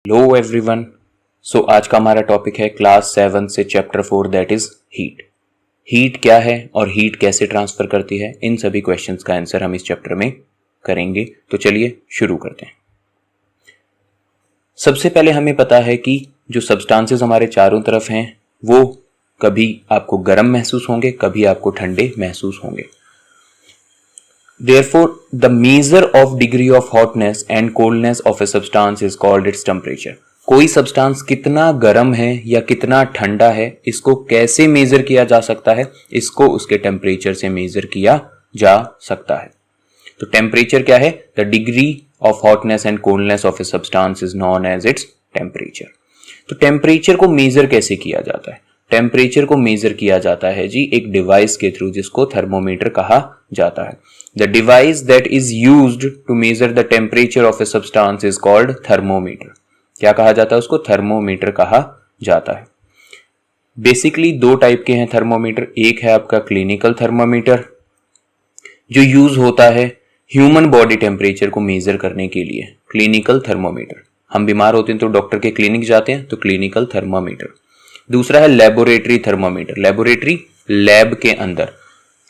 Hello everyone. सो आज का हमारा टॉपिक है क्लास 7 से chapter 4 that is heat. Heat क्या है और हीट कैसे ट्रांसफर करती है, इन सभी क्वेश्चंस का आंसर हम इस चैप्टर में करेंगे। तो चलिए शुरू करते हैं। सबसे पहले हमें पता है कि जो सब्सटेंसेस हमारे चारों तरफ हैं वो कभी आपको गर्म महसूस होंगे, कभी आपको ठंडे महसूस होंगे। Therefore, the measure of degree of hotness and coldness of a substance is called its temperature. कोई सब्सटेंस कितना गर्म है या कितना ठंडा है, इसको कैसे मेजर किया जा सकता है? इसको उसके टेम्परेचर से मेजर किया जा सकता है। तो टेम्परेचर क्या है? The degree of hotness and coldness of a substance is known as its temperature. तो टेम्परेचर को मेजर कैसे किया जाता है? टेम्परेचर को मेजर किया जाता है जी एक डिवाइस के थ्रू, जिसको थर्मोमीटर कहा जाता है। The device that is used to measure the temperature of a substance is called thermometer. क्या कहा जाता है उसको? थर्मोमीटर कहा जाता है। बेसिकली दो टाइप के हैं थर्मोमीटर। एक है आपका क्लिनिकल थर्मोमीटर जो यूज होता है ह्यूमन बॉडी टेम्परेचर को मेजर करने के लिए। क्लिनिकल थर्मोमीटर, हम बीमार होते हैं तो डॉक्टर के क्लिनिक जाते हैं, तो क्लिनिकल थर्मोमीटर। दूसरा है लेबोरेटरी थर्मोमीटर। लेबोरेटरी, लैब के अंदर।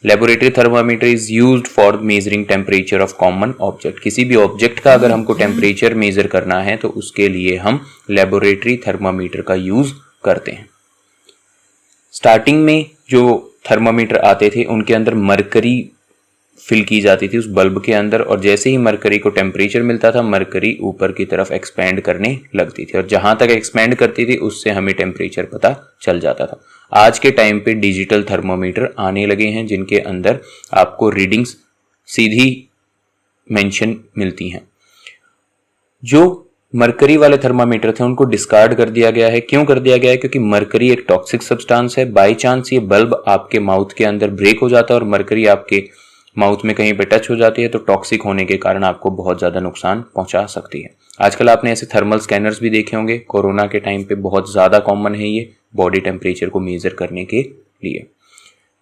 Laboratory thermometer is used for measuring temperature of common object. किसी भी ऑब्जेक्ट का अगर हमको टेम्परेचर मेजर करना है तो उसके लिए हम लेबोरेटरी थर्मामीटर का यूज करते हैं। स्टार्टिंग में जो थर्मामीटर आते थे उनके अंदर मरकरी फिल की जाती थी उस बल्ब के अंदर, और जैसे ही मरकरी को टेम्परेचर मिलता था मरकरी ऊपर की तरफ एक्सपैंड करने लगती थी, और जहां तक एक्सपैंड करती थी उससे हमें टेम्परेचर पता चल जाता था। आज के टाइम पे डिजिटल थर्मोमीटर आने लगे हैं जिनके अंदर आपको रीडिंग्स सीधी मेंशन मिलती हैं। जो मरकरी वाले थर्मामीटर थे उनको डिस्कार्ड कर दिया गया है। क्यों कर दिया गया है? क्योंकि मरकरी एक टॉक्सिक सब्सटेंस है। बाई चांस ये बल्ब आपके माउथ के अंदर ब्रेक हो जाता है और मरकरी आपके माउथ में कहीं पे टच हो जाती है तो टॉक्सिक होने के कारण आपको बहुत ज्यादा नुकसान पहुंचा सकती है। आजकल आपने ऐसे थर्मल स्कैनर्स भी देखे होंगे, कोरोना के टाइम पे बहुत ज्यादा कॉमन है ये बॉडी टेम्परेचर को मेजर करने के लिए।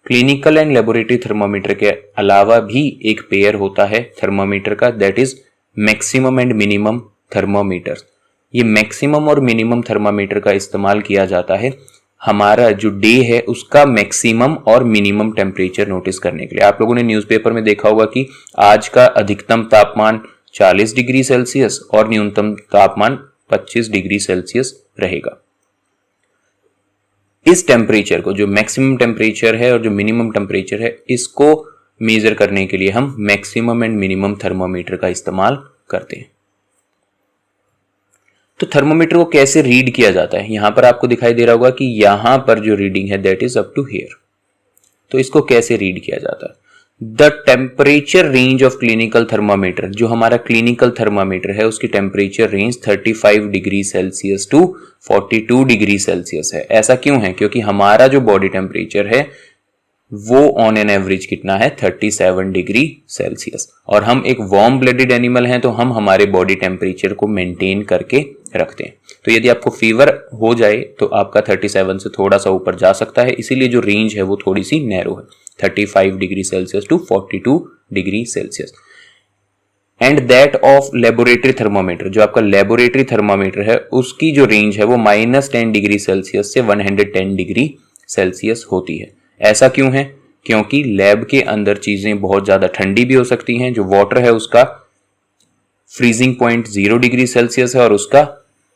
क्लिनिकल एंड लेबोरेटरी थर्मोमीटर के अलावा भी एक पेयर होता है थर्मोमीटर का, that is maximum and minimum thermometer. ये मैक्सिमम और मिनिमम थर्मोमीटर का इस्तेमाल किया जाता है हमारा जो डे है उसका मैक्सिमम और मिनिमम टेम्परेचर नोटिस करने के लिए। आप लोगों ने न्यूज़पेपर में देखा होगा कि आज का अधिकतम तापमान 40 डिग्री सेल्सियस और न्यूनतम तापमान 25 डिग्री सेल्सियस रहेगा। इस टेम्परेचर को, जो मैक्सिमम टेम्परेचर है और जो मिनिमम टेम्परेचर है, इसको मेजर करने के लिए हम मैक्सिमम एंड मिनिमम थर्मोमीटर का इस्तेमाल करते हैं। तो थर्मोमीटर को कैसे रीड किया जाता है? यहां पर आपको दिखाई दे रहा होगा कि यहां पर जो रीडिंग है that is up to here. तो इसको कैसे रीड किया जाता है? The temperature range of clinical thermometer, जो हमारा क्लिनिकल थर्मामीटर है उसकी temperature range 35 degree Celsius to 42 degree Celsius है। ऐसा क्यों है? क्योंकि हमारा जो बॉडी टेम्परेचर है वो ऑन एन एवरेज कितना है? 37 डिग्री सेल्सियस। और हम एक वार्म ब्लडेड एनिमल हैं तो हम हमारे बॉडी टेम्परेचर को मेंटेन करके रखते हैं। तो यदि आपको फीवर हो जाए तो आपका 37 से थोड़ा सा ऊपर जा सकता है, इसीलिए जो रेंज है वो थोड़ी सी नैरो है, 35 degree Celsius to 42 degree Celsius. And that of laboratory thermometer, जो आपका लेबोरेटरी थर्मामीटर है उसकी जो रेंज है वो -10 डिग्री सेल्सियस से 110 डिग्री सेल्सियस होती है। ऐसा क्यों है? क्योंकि लैब के अंदर चीजें बहुत ज्यादा ठंडी भी हो सकती हैं। जो वाटर है उसका फ्रीजिंग पॉइंट 0 डिग्री सेल्सियस है और उसका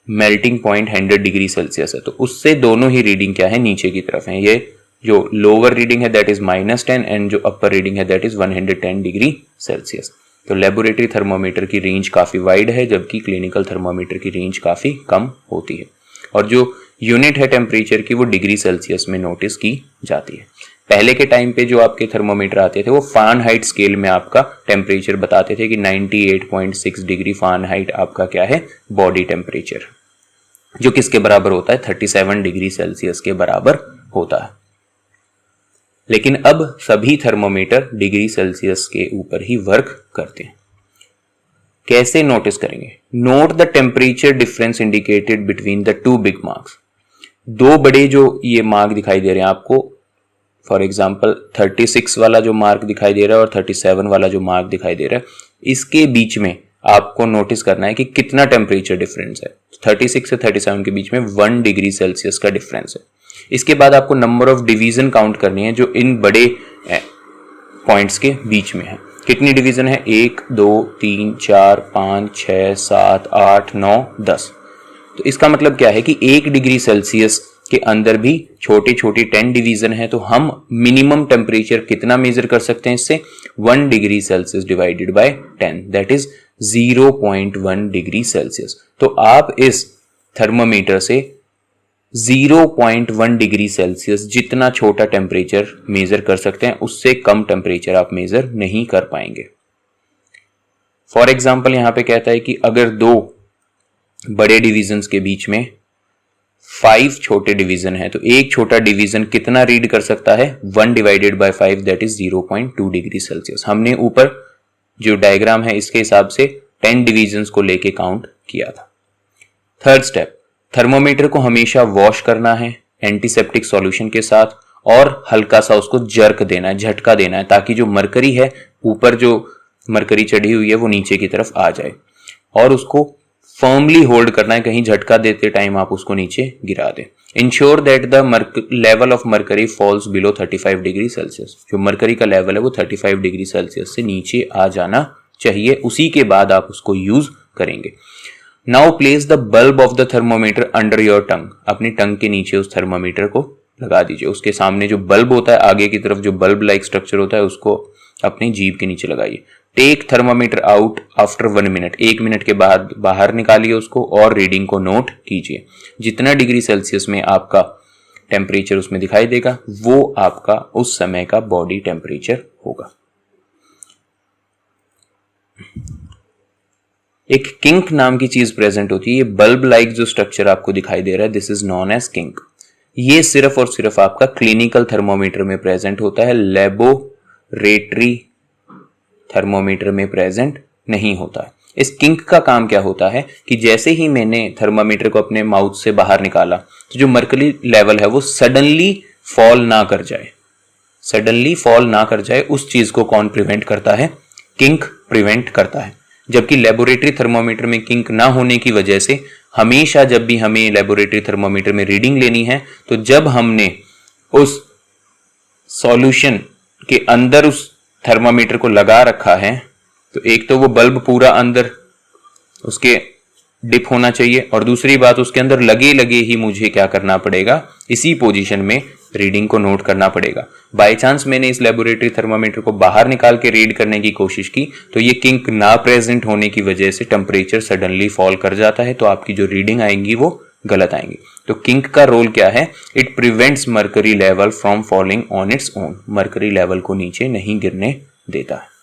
मेल्टिंग पॉइंट 100 डिग्री सेल्सियस है। तो उससे दोनों ही रीडिंग क्या है? नीचे की तरफ है। ये जो लोअर रीडिंग है दैट इज -10 एंड जो अपर रीडिंग है दैट इज 110 डिग्री सेल्सियस। तो लेबोरेटरी थर्मोमीटर की रेंज काफी वाइड है जबकि क्लिनिकल थर्मोमीटर की रेंज काफी कम होती है। और जो यूनिट है टेम्परेचर की वो डिग्री सेल्सियस में नोटिस की जाती है। पहले के टाइम पे जो आपके थर्मोमीटर आते थे वो फ़ारेनहाइट स्केल में आपका टेम्परेचर बताते थे कि 98.6 डिग्री फ़ारेनहाइट आपका क्या है? बॉडी टेम्परेचर, जो किसके बराबर होता है? 37 डिग्री सेल्सियस के बराबर होता है। लेकिन अब सभी थर्मोमीटर डिग्री सेल्सियस के ऊपर ही वर्क करते हैं। कैसे नोटिस करेंगे? Note the temperature difference indicated between the two big marks. दो बड़े जो ये मार्क दिखाई दे रहे हैं आपको, फॉर एग्जाम्पल 36 वाला जो मार्क दिखाई दे रहा है और 37 वाला जो मार्क दिखाई दे रहा है, इसके बीच में आपको नोटिस करना है कि कितना टेम्परेचर डिफरेंस है। 36 से 37 के बीच में 1 डिग्री सेल्सियस का डिफरेंस है। इसके बाद आपको नंबर ऑफ डिवीजन काउंट करनी है जो इन बड़े पॉइंट्स के बीच में है। कितनी डिवीजन है? 1 2 3 4 5 6 7 8 9 10। तो इसका मतलब क्या है कि 1 डिग्री सेल्सियस के अंदर भी छोटी छोटी 10 डिवीजन है, तो हम मिनिमम टेम्परेचर कितना मेजर कर सकते हैं इससे? 1 degree Celsius divided by 10, that is 0.1 degree Celsius. तो आप इस थर्मामीटर से 0.1 डिग्री सेल्सियस जितना छोटा टेम्परेचर मेजर कर सकते हैं, उससे कम टेम्परेचर आप मेजर नहीं कर पाएंगे। फॉर एग्जाम्पल यहां पे कहता है कि अगर 2 बड़े डिवीजन के बीच में 5 छोटे डिवीजन है, तो एक छोटा डिवीजन कितना रीड कर सकता है? 1 divided by 5, that is 0.2 degree Celsius. हमने ऊपर जो डायग्राम है इसके हिसाब से 10 डिवीजन्स को लेके काउंट किया था। थर्ड स्टेप, थर्मोमीटर को हमेशा वॉश करना है एंटीसेप्टिक सॉल्यूशन के साथ और हल्का सा उसको जर्क देना है, झटका देना है, ताकि जो मरकरी है, ऊपर जो मरकरी चढ़ी हुई है वो नीचे की तरफ आ जाए, और उसको फर्मली होल्ड करना है, कहीं झटका देते टाइम आप उसको नीचे गिरा दें। Ensure that the level of mercury falls below 35 degree Celsius. जो मरकरी का लेवल है वो 35 डिग्री सेल्सियस से नीचे आ जाना चाहिए, उसी के बाद आप उसको यूज करेंगे। Now place the bulb of the thermometer under your tongue. अपनी टंग के नीचे उस थर्मोमीटर को लगा दीजिए। उसके सामने जो बल्ब होता है, आगे की तरफ जो बल्ब लाइक स्ट्रक्चर होता है, उसको अपनी जीभ के नीचे लगाइए। Take thermometer out after 1 minute. 1 minute के बाद बाहर निकालिए उसको और रीडिंग को नोट कीजिए। जितना डिग्री सेल्सियस में आपका टेम्परेचर उसमें दिखाई देगा, वो आपका उस समय का बॉडी टेम्परेचर होगा। एक किंक नाम की चीज प्रेजेंट होती है। ये बल्ब लाइक जो स्ट्रक्चर आपको दिखाई दे रहा है, this is known as kink. ये सिर्फ और सिर्फ आपका क्लिनिकल थर्मोमीटर में प्रेजेंट होता है, लेबोरेटरी थर्मोमीटर में प्रेजेंट नहीं होता है। इस किंक का काम क्या होता है कि जैसे ही मैंने थर्मामीटर को अपने माउथ से बाहर निकाला, तो जो मर्करी लेवल है वो सडनली फॉल ना कर जाए। सडनली फॉल ना कर जाए, उस चीज को कौन प्रिवेंट करता है? किंक प्रिवेंट करता है। जबकि लेबोरेटरी थर्मोमीटर में किंक ना होने की वजह से हमेशा जब भी हमें लेबोरेटरी थर्मोमीटर में रीडिंग लेनी है, तो जब हमने उस सॉल्यूशन के अंदर उस थर्मामीटर को लगा रखा है, तो एक तो वो बल्ब पूरा अंदर उसके डिप होना चाहिए, और दूसरी बात उसके अंदर लगे लगे ही मुझे क्या करना पड़ेगा? इसी पोजीशन में रीडिंग को नोट करना पड़ेगा। बाय चांस मैंने इस लेबोरेटरी थर्मामीटर को बाहर निकाल के रीड करने की कोशिश की, तो ये किंक ना प्रेजेंट होने की वजह से टेम्परेचर सडनली फॉल कर जाता है, तो आपकी जो रीडिंग आएंगी वो गलत आएंगी। तो किंक का रोल क्या है? It prevents mercury level from falling on its own. Mercury level को नीचे नहीं गिरने देता है।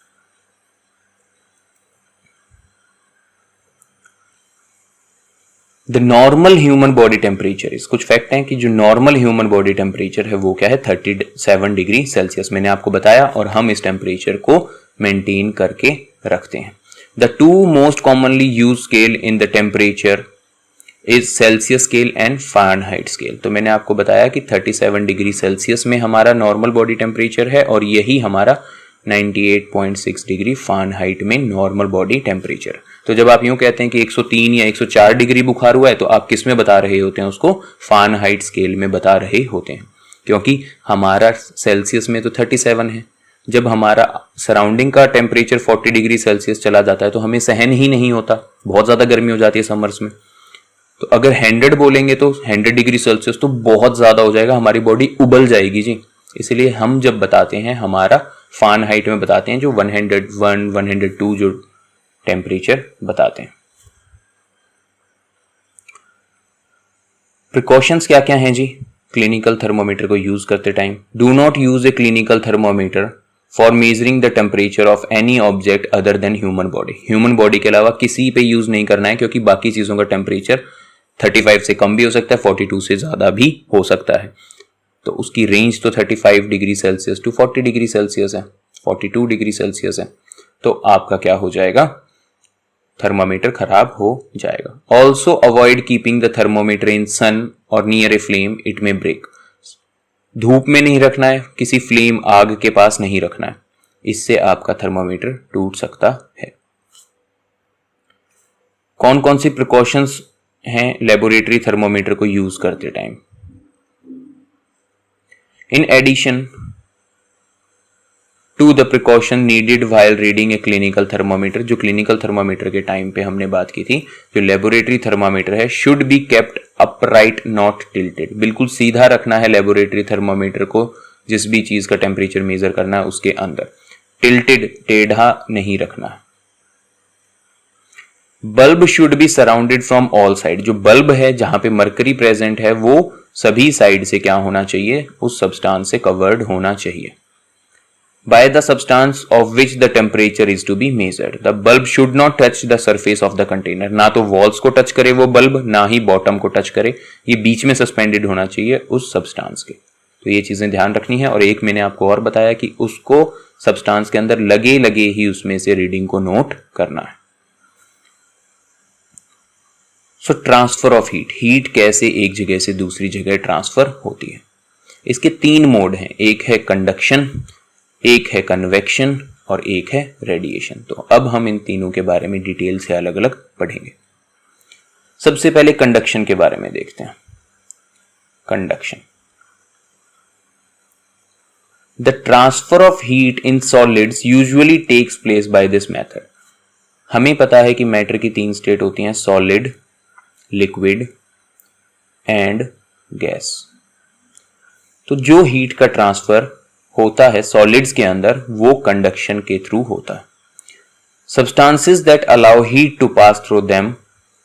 The normal human body temperature is, कुछ फैक्ट हैं कि जो नॉर्मल ह्यूमन बॉडी टेम्परेचर है वो क्या है? 37 डिग्री सेल्सियस। मैंने आपको बताया, और हम इस टेम्परेचर को मेंटेन करके रखते हैं। The 2 most commonly use scale in the temperature is Celsius scale and Fahrenheit scale. तो मैंने आपको बताया कि 37 डिग्री सेल्सियस में हमारा नॉर्मल बॉडी टेम्परेचर है, और यही हमारा 98.6 डिग्री फ़ारेनहाइट में नॉर्मल बॉडी टेम्परेचर। तो जब आप यूं कहते हैं कि 103 या 104 डिग्री बुखार हुआ है, तो आप किस में बता रहे होते हैं? उसको फ़ारेनहाइट स्केल में बता रहे होते हैं, क्योंकि हमारा सेल्सियस में तो 37 है। जब हमारा सराउंडिंग का टेम्परेचर 40 डिग्री सेल्सियस चला जाता है, तो हमें सहन ही नहीं होता, बहुत ज़्यादा गर्मी हो जाती है समर्स में। तो अगर 100 बोलेंगे तो 100 डिग्री सेल्सियस तो बहुत ज़्यादा हो जाएगा, हमारी बॉडी उबल जाएगी जी। इसलिए हम जब बताते हैं, हमारा फ़ारेनहाइट में बताते हैं, जो 101, 102 जो टेम्परेचर बताते हैं। प्रिकॉशंस क्या क्या हैं जी क्लिनिकल थर्मोमीटर को यूज करते time? Do not use A clinical thermometer for measuring the temperature of any object other than human body. Human body के अलावा किसी पे यूज नहीं करना है, क्योंकि बाकी चीजों का टेम्परेचर 35 से कम भी हो सकता है, 42 से ज्यादा भी हो सकता है। तो उसकी रेंज तो 35 degree Celsius to 40 degree Celsius है, 42 डिग्री सेल्सियस है। तो आपका क्या हो जाएगा? थर्मामीटर खराब हो जाएगा। Also avoid keeping the thermometer in sun और near a flame, it may break. धूप में नहीं रखना है, किसी फ्लेम आग के पास नहीं रखना है, इससे आपका थर्मामीटर टूट सकता है। कौन कौन सी प्रिकॉशंस हैं लेबोरेटरी थर्मोमीटर को यूज करते time? In addition to the precaution needed while reading a clinical thermometer, जो क्लिनिकल थर्मोमीटर के टाइम पे हमने बात की थी, जो लेबोरेटरी थर्मोमीटर है should be kept upright not tilted, बिल्कुल सीधा रखना है लेबोरेटरी थर्मोमीटर को, जिस भी चीज का टेम्परेचर मेजर करना है उसके अंदर, टिल्टेड टेढ़ा नहीं रखना है। Bulb should be surrounded from all side, जो बल्ब है जहां पे मरकरी प्रेजेंट है वो सभी साइड से क्या होना चाहिए, उस सब्सटेंस से कवर्ड होना चाहिए। By the substance of which the temperature is to be measured, the bulb should not touch the surface of the container, ना तो वॉल्स को टच करे वो बल्ब, ना ही बॉटम को टच करे, ये बीच में सस्पेंडेड होना चाहिए उस सब्सटेंस के। तो ये चीजें ध्यान रखनी है। और एक मैंने आपको और बताया कि उसको सब्सटेंस के अंदर लगे लगे ही उसमें से रीडिंग को नोट करना है। सो ट्रांसफर ऑफ हीट, हीट कैसे एक जगह से दूसरी जगह ट्रांसफर होती है। इसके 3 मोड हैं, एक है कंडक्शन, एक है कन्वेक्शन और एक है रेडिएशन। तो अब हम इन तीनों के बारे में डिटेल से अलग अलग पढ़ेंगे। सबसे पहले कंडक्शन के बारे में देखते हैं। Conduction, the transfer of heat in solids usually takes place by this method. हमें पता है कि मैटर की 3 स्टेट होती हैं, सॉलिड, लिक्विड एंड गैस। तो जो हीट का ट्रांसफर होता है सॉलिड्स के अंदर वो कंडक्शन के थ्रू होता है। Substances that allow heat to pass through them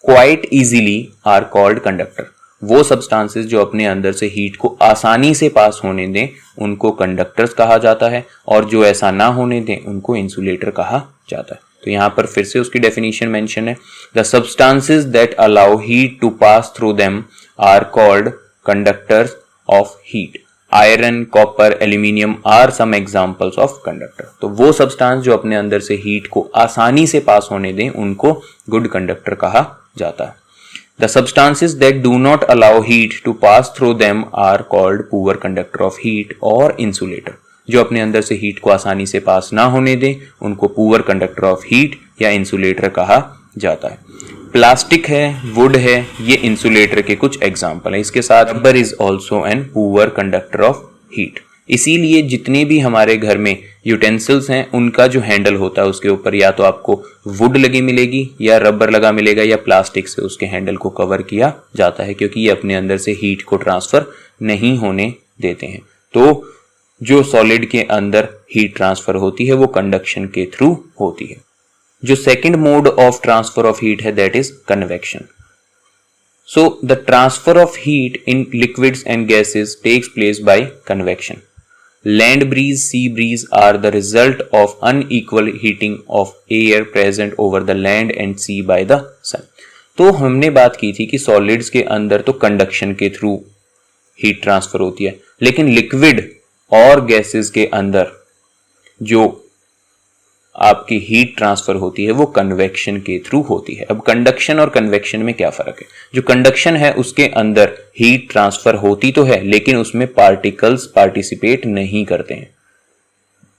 quite easily are called conductor. वो सब्सटेंसेस जो अपने अंदर से हीट को आसानी से पास होने दें उनको कंडक्टर्स कहा जाता है, और जो ऐसा ना होने दें उनको इंसुलेटर कहा जाता है। तो यहां पर फिर से उसकी डेफिनेशन मेंशन है, the substances that allow heat to pass through them are called conductors of heat. Iron, copper, aluminium are some examples of conductor. तो वो सब्सटेंस जो अपने अंदर से हीट को आसानी से पास होने दें उनको गुड कंडक्टर कहा जाता है। The substances that do not allow heat to pass through them are called poor conductor of heat और इंसुलेटर। जो अपने अंदर से हीट को आसानी से पास ना होने दें उनको पुअर कंडक्टर ऑफ हीट या इंसुलेटर कहा जाता है। प्लास्टिक है, वुड है, ये इंसुलेटर के कुछ एग्जाम्पल है। इसके साथ rubber is also an poor conductor of heat. इसीलिए जितने भी हमारे घर में यूटेंसिल्स हैं उनका जो हैंडल होता है उसके ऊपर या तो आपको वुड लगी मिलेगी या रबर लगा मिलेगा या प्लास्टिक से उसके हैंडल को कवर किया जाता है, क्योंकि ये अपने अंदर से हीट को ट्रांसफर नहीं होने देते हैं। तो जो सॉलिड के अंदर हीट ट्रांसफर होती है वो कंडक्शन के थ्रू होती है। जो second mode of transfer of heat है that is convection. So the transfer of heat in liquids and gases takes place by convection. Land breeze, sea breeze are the result of unequal heating of air present over the land and sea by the sun. तो हमने बात की थी कि solids के अंदर तो conduction के थ्रू हीट ट्रांसफर होती है, लेकिन लिक्विड और गैसेस के अंदर जो आपकी हीट ट्रांसफर होती है वो कन्वेक्शन के थ्रू होती है। अब कंडक्शन और कन्वेक्शन में क्या फर्क है? जो कंडक्शन है उसके अंदर हीट ट्रांसफर होती तो है लेकिन उसमें पार्टिकल्स पार्टिसिपेट नहीं करते हैं।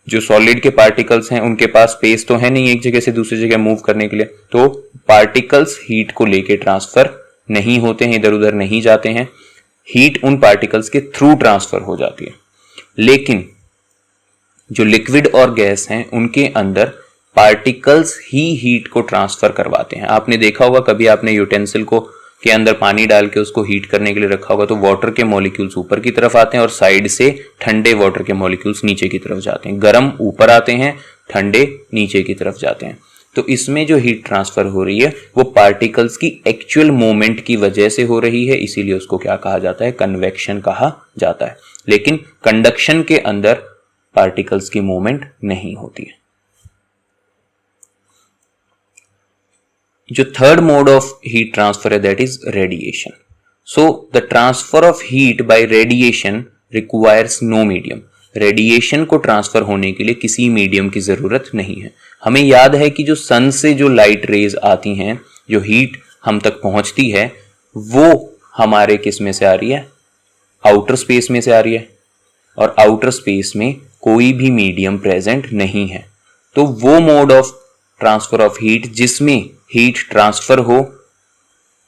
जो सॉलिड के पार्टिकल्स हैं उनके पास स्पेस तो है नहीं एक जगह से दूसरी जगह मूव करने के लिए, तो पार्टिकल्स हीट को लेके ट्रांसफर नहीं होते हैं, इधर उधर नहीं जाते हैं, हीट उन पार्टिकल्स के थ्रू ट्रांसफर हो जाती है। लेकिन जो लिक्विड और गैस हैं उनके अंदर पार्टिकल्स ही हीट को ट्रांसफर करवाते हैं। आपने देखा होगा कभी आपने यूटेंसिल को के अंदर पानी डाल के उसको हीट करने के लिए रखा होगा तो वाटर के मॉलिक्यूल्स ऊपर की तरफ आते हैं और साइड से ठंडे वाटर के मॉलिक्यूल्स नीचे की तरफ जाते हैं। गर्म ऊपर आते हैं, ठंडे नीचे की तरफ जाते हैं। तो इसमें जो हीट ट्रांसफर हो रही है वो पार्टिकल्स की एक्चुअल मूवमेंट की वजह से हो रही है, इसीलिए उसको क्या कहा जाता है? कन्वेक्शन कहा जाता है। लेकिन कंडक्शन के अंदर पार्टिकल्स की मूवमेंट नहीं होती है। जो third mode of heat transfer है that is radiation. So the transfer of heat by radiation requires no medium. Radiation को ट्रांसफर होने के लिए किसी मीडियम की जरूरत नहीं है। हमें याद है कि जो सन से जो लाइट रेज आती हैं, जो हीट हम तक पहुंचती है, वो हमारे किस में से आ रही है? आउटर स्पेस में से आ रही है, और आउटर स्पेस में कोई भी मीडियम प्रेजेंट नहीं है। तो वो mode of transfer of heat, जिसमें हीट ट्रांसफर हो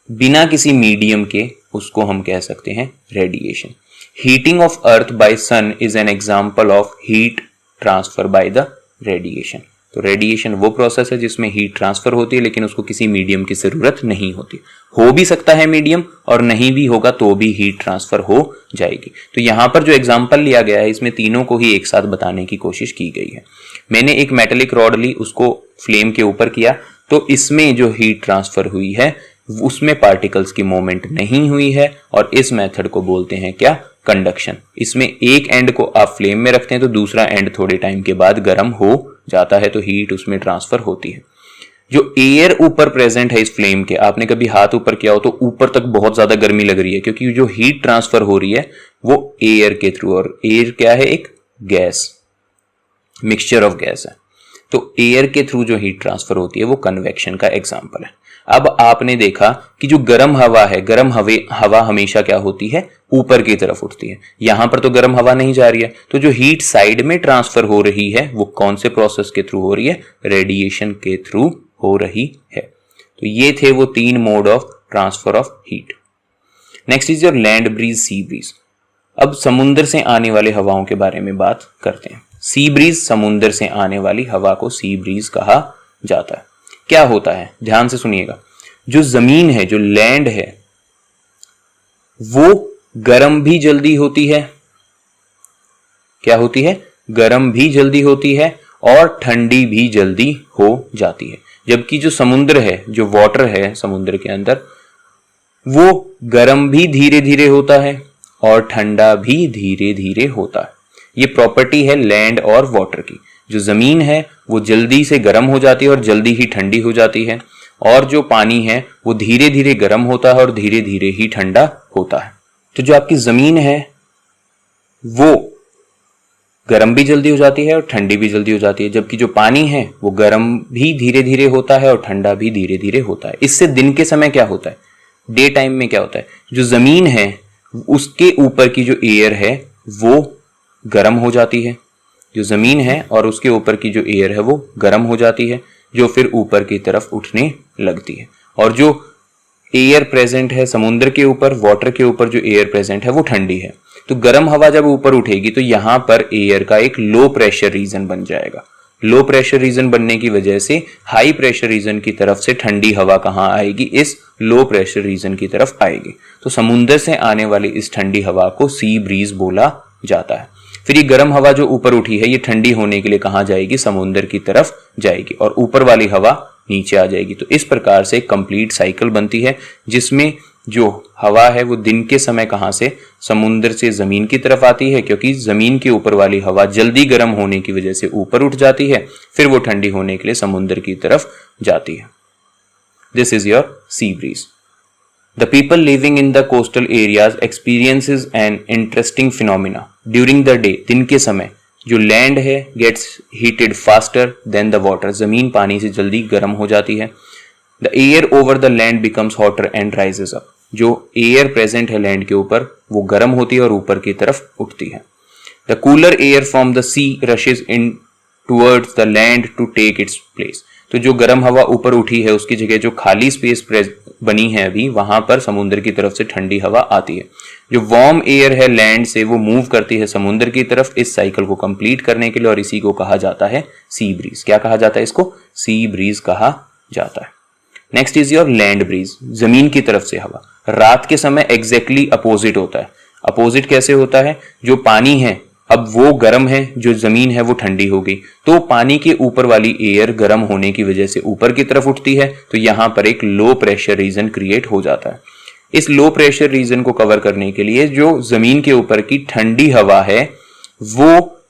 बिना किसी मीडियम के, उसको हम कह सकते हैं radiation. Heating of earth by sun is an example of heat transfer by the radiation. तो रेडिएशन वो प्रोसेस है जिसमें हीट ट्रांसफर होती है लेकिन उसको किसी मीडियम की जरूरत नहीं होती। हो भी सकता है मीडियम और नहीं भी होगा तो भी हीट ट्रांसफर हो जाएगी। तो यहां पर जो एग्जांपल लिया गया है इसमें तीनों को ही एक साथ बताने की कोशिश की गई है। मैंने एक मेटेलिक रॉड ली, उसको फ्लेम के ऊपर किया, तो इसमें जो हीट ट्रांसफर हुई है उसमें पार्टिकल्स की मूवमेंट नहीं हुई है और इस मेथड को बोलते हैं क्या, कंडक्शन। इसमें एक एंड को आप फ्लेम में रखते हैं तो दूसरा एंड थोड़े टाइम के बाद गर्म हो जाता है, तो हीट उसमें ट्रांसफर होती है। जो एयर ऊपर प्रेजेंट है इस फ्लेम के, आपने कभी हाथ ऊपर किया हो तो ऊपर तक बहुत ज्यादा गर्मी लग रही है क्योंकि जो हीट ट्रांसफर हो रही है वो एयर के थ्रू, और एयर क्या है, एक गैस, मिक्सचर ऑफ गैस है। तो एयर के थ्रू जो हीट ट्रांसफर होती है वो कन्वेक्शन का एग्जांपल है। अब आपने देखा कि जो गर्म हवा है, गर्म हवा हमेशा क्या होती है, ऊपर की तरफ उठती है। यहां पर तो गर्म हवा नहीं जा रही है, तो जो हीट साइड में ट्रांसफर हो रही है वो कौन से प्रोसेस के थ्रू हो रही है, रेडिएशन के थ्रू हो रही है। तो ये थे वो तीन mode of transfer of heat. Next is your land breeze, sea bridge. अब समुद्र से आने वाले हवाओं के बारे में बात करते हैं। सी ब्रीज, समुद्र से आने वाली हवा को सी ब्रीज कहा जाता है। क्या होता है, ध्यान से सुनिएगा। जो जमीन है, जो लैंड है, वो गर्म भी जल्दी होती है। क्या होती है, गर्म भी जल्दी होती है और ठंडी भी जल्दी हो जाती है। जबकि जो समुद्र है, जो वाटर है समुद्र के अंदर, वो गर्म भी धीरे धीरे होता है और ठंडा भी धीरे धीरे होता है। ये प्रॉपर्टी है लैंड और वाटर की। जो जमीन है वो जल्दी से गर्म हो जाती है और जल्दी ही ठंडी हो जाती है, और जो पानी है वो धीरे धीरे गर्म होता है और धीरे धीरे ही ठंडा होता है। तो जो आपकी जमीन है वो गर्म भी जल्दी हो जाती है और ठंडी भी जल्दी हो जाती है, जबकि जो पानी है वो गर्म भी धीरे धीरे होता है और ठंडा भी धीरे धीरे होता है। इससे दिन के समय क्या होता है, डे टाइम में क्या होता है, जो जमीन है उसके ऊपर की जो एयर है वो गर्म हो जाती है। जो जमीन है और उसके ऊपर की जो एयर है वो गर्म हो जाती है, जो फिर ऊपर की तरफ उठने लगती है। और जो एयर प्रेजेंट है समुद्र के ऊपर, वाटर के ऊपर जो एयर प्रेजेंट है वो ठंडी है। तो गर्म हवा जब ऊपर उठेगी तो यहां पर एयर का एक लो प्रेशर रीजन बन जाएगा। लो प्रेशर रीजन बनने की वजह से हाई प्रेशर रीजन की तरफ से ठंडी हवा कहां आएगी, इस लो प्रेशर रीजन की तरफ आएगी। तो समुद्र से आने वाली इस ठंडी हवा को सी ब्रीज बोला जाता है। फिर ये गर्म हवा जो ऊपर उठी है ये ठंडी होने के लिए कहां जाएगी, समुद्र की तरफ जाएगी, और ऊपर वाली हवा नीचे आ जाएगी। तो इस प्रकार से एक कंप्लीट साइकिल बनती है जिसमें जो हवा है वो दिन के समय कहां से, समुद्र से जमीन की तरफ आती है, क्योंकि जमीन के ऊपर वाली हवा जल्दी गर्म होने की वजह से ऊपर उठ जाती है, फिर वो ठंडी होने के लिए समुद्र की तरफ जाती है। This is your sea breeze. The people living in the coastal areas experiences an interesting phenomena during the day। दिन के समय जो लैंड है gets heated faster than the water। जमीन पानी से जल्दी गर्म हो जाती है। The air over the land becomes hotter and rises up। जो एयर प्रेजेंट है लैंड के ऊपर वो गर्म होती है और ऊपर की तरफ उठती है। The cooler air from the sea rushes in towards the land to take its place। तो जो गर्म हवा ऊपर उठी है उसकी जगह जो खाली स्पेस बनी है अभी, वहां पर समुद्र की तरफ से ठंडी हवा आती है। जो वार्म एयर है लैंड से वो मूव करती है समुद्र की तरफ इस साइकिल को कंप्लीट करने के लिए, और इसी को कहा जाता है सी ब्रीज। क्या कहा जाता है इसको, सी ब्रीज कहा जाता है। Next is your land breeze, जमीन की तरफ से हवा। रात के समय एग्जैक्टली अपोजिट होता है। अपोजिट कैसे होता है, जो पानी है अब वो गर्म है, जो जमीन है वो ठंडी हो गई, तो पानी के ऊपर वाली एयर गर्म होने की वजह से ऊपर की तरफ उठती है, तो यहां पर एक लो प्रेशर रीजन क्रिएट हो जाता है। इस लो प्रेशर रीजन को कवर करने के लिए जो जमीन के ऊपर की ठंडी हवा है वो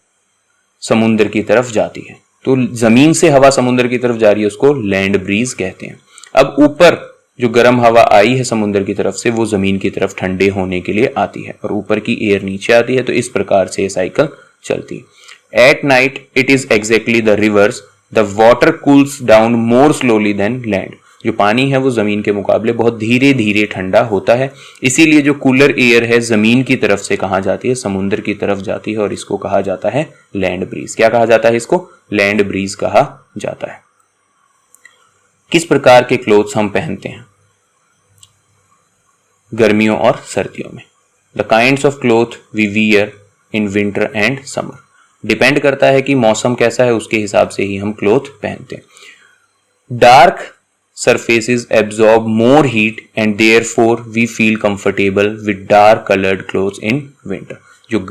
समुद्र की तरफ जाती है। तो जमीन से हवा समुद्र की तरफ जा रही है, उसको लैंड ब्रीज कहते हैं। अब ऊपर जो गर्म हवा आई है समुद्र की तरफ से वो जमीन की तरफ ठंडे होने के लिए आती है और ऊपर की एयर नीचे आती है। तो इस प्रकार से ये साइकिल चलती है। At night it is exactly the reverse. The water cools down more slowly than land. जो पानी है वो जमीन के मुकाबले बहुत धीरे धीरे ठंडा होता है, इसीलिए जो कूलर एयर है जमीन की तरफ से कहां जाती है, समुद्र की तरफ जाती है, और इसको कहा जाता है लैंड ब्रीज। क्या कहा जाता है इसको, लैंड ब्रीज कहा जाता है। किस प्रकार के क्लोथ्स हम पहनते हैं गर्मियों और सर्दियों में। The kinds of cloth we wear in winter and summer. Depend करता है कि मौसम कैसा है, उसके हिसाब से ही हम क्लोथ पहनते हैं। Dark surfaces absorb more heat and therefore we feel comfortable with dark colored clothes in winter। जो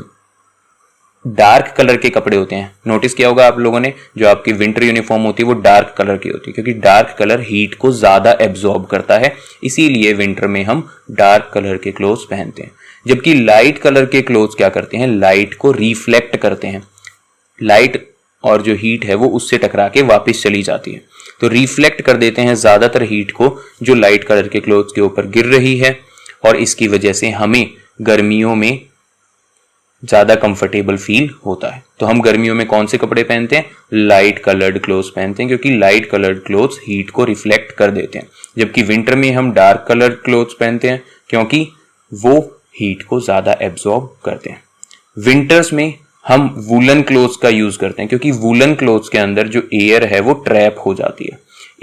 डार्क कलर के कपड़े होते हैं, नोटिस किया होगा आप लोगों ने, जो आपकी विंटर यूनिफॉर्म होती है वो डार्क कलर की होती है, क्योंकि डार्क कलर हीट को ज्यादा एब्जॉर्ब करता है, इसीलिए विंटर में हम डार्क कलर के क्लोथ्स पहनते हैं। जबकि लाइट कलर के क्लोथ्स क्या करते हैं, लाइट को रिफ्लेक्ट करते हैं। लाइट और जो हीट है वो उससे टकरा के वापस चली जाती है, तो रिफ्लेक्ट कर देते हैं ज्यादातर हीट को जो लाइट कलर के क्लोथ्स के ऊपर गिर रही है, और इसकी वजह से हमें गर्मियों में ज्यादा कंफर्टेबल फील होता है। तो हम गर्मियों में कौन से कपड़े पहनते हैं, लाइट कलर्ड क्लोथ्स पहनते हैं, क्योंकि लाइट कलर्ड क्लोथ्स हीट को रिफ्लेक्ट कर देते हैं। जबकि विंटर में हम डार्क कलर्ड क्लोथ्स पहनते हैं, क्योंकि वो हीट को ज्यादा एब्जॉर्ब करते हैं। विंटर्स में हम वूलन क्लोथ्स का यूज करते हैं, क्योंकि वूलन क्लोथ्स के अंदर जो एयर है वो ट्रैप हो जाती है।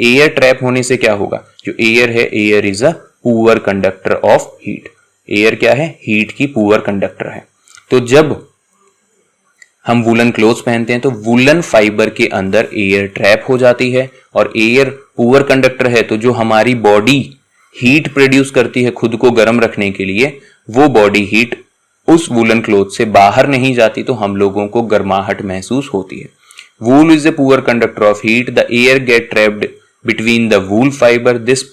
एयर ट्रैप होने से क्या होगा, जो एयर है, air is a poor conductor of heat. Air क्या है, हीट की पुअर कंडक्टर है। तो जब हम वूलन क्लोथ्स पहनते हैं तो वूलन फाइबर के अंदर एयर ट्रैप हो जाती है, और एयर पुअर कंडक्टर है, तो जो हमारी बॉडी हीट प्रोड्यूस करती है खुद को गर्म रखने के लिए, वो बॉडी हीट उस वूलन क्लोथ से बाहर नहीं जाती, तो हम लोगों को गर्माहट महसूस होती है। Wool is a poor conductor of heat. The air get trapped between the wool fiber. This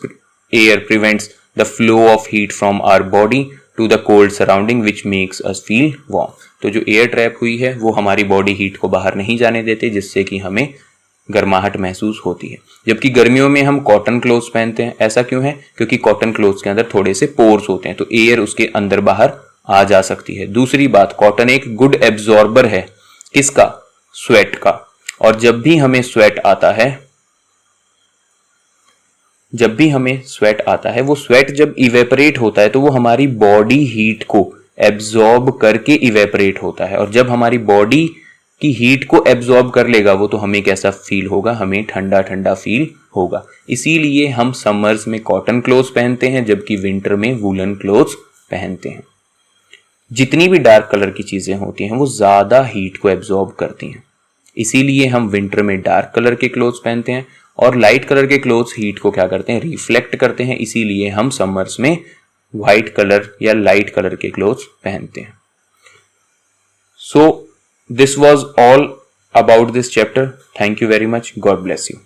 air prevents the flow of heat from our body to the cold surrounding which makes us feel warm. तो जो air trap हुई है वो हमारी body heat को बाहर नहीं जाने देते, जिससे कि हमें गर्माहट महसूस होती है। जबकि गर्मियों में हम कॉटन क्लोथ्स पहनते हैं। ऐसा क्यों है, क्योंकि कॉटन क्लोथ्स के अंदर थोड़े से पोर्स होते हैं, तो एयर उसके अंदर बाहर आ जा सकती है। दूसरी बात, कॉटन एक गुड एब्जॉर्बर है, किसका, स्वेट का। और जब भी हमें स्वेट आता है, वो स्वेट जब इवेपोरेट होता है तो वो हमारी बॉडी हीट को एब्जॉर्ब करके इवेपोरेट होता है, और जब हमारी बॉडी की हीट को एब्जॉर्ब कर लेगा वो, तो हमें कैसा फील होगा, हमें ठंडा ठंडा फील होगा। इसीलिए हम समर्स में कॉटन क्लोथ्स पहनते हैं, जबकि विंटर में वूलन क्लोथ्स पहनते हैं। जितनी भी डार्क कलर की चीजें होती हैं वो ज्यादा हीट को एब्जॉर्ब करती हैं, इसीलिए हम विंटर में डार्क कलर के क्लोथ्स पहनते हैं, और लाइट कलर के क्लोथ्स हीट को क्या करते हैं, रिफ्लेक्ट करते हैं, इसीलिए हम समर्स में व्हाइट कलर या लाइट कलर के क्लोथ्स पहनते हैं। So this was all about this chapter. Thank you very much. God bless you.